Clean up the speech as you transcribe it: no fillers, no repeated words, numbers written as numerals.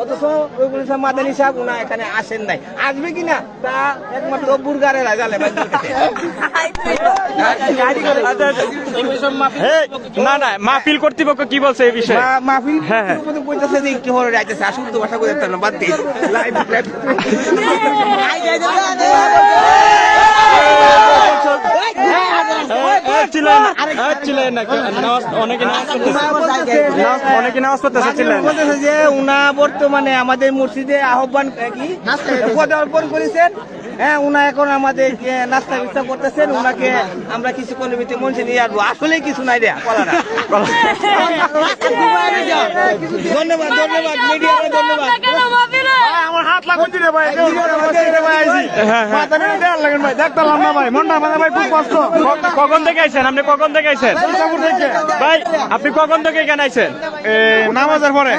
অথচ মাদানী সাহেব উনা এখানে আসেন নাই, আসবে কিনা তা একমাত্র বুর্গারে জানে। না না, মাহফিল কর্তৃপক্ষ কি বলছে এই বিষয়ে? মাহফিল কইতাছে যে একটু হরে যাইতেছে, আসলে তো ভাষা কইতে না, বাদ দিই যে উনা বর্তমানে আমাদের মসজিদে আহ্বান কি পদার্পণ করেছেন। হ্যাঁ, উনা এখন আমাদের নাস্তা বিস্তা করতেছেন, উনাকে আমরা কিছুক্ষণের ভিতরে মঞ্চে নিয়ে আসবো। আসলে কিছু নাই রে বলারা। ধন্যবাদ ধন্যবাদ মিডিয়াকে ধন্যবাদ। আমার হাত লাগুন দিলে ভাই, দেখতাম না ভাই, মনটা মানে ভাই খুব কষ্ট। কখন থেকে আইছেন আপনি? কখন থেকে আইছেন ভাই? আপনি কখন থেকে এখানে আইছেন? নামাজের পরে।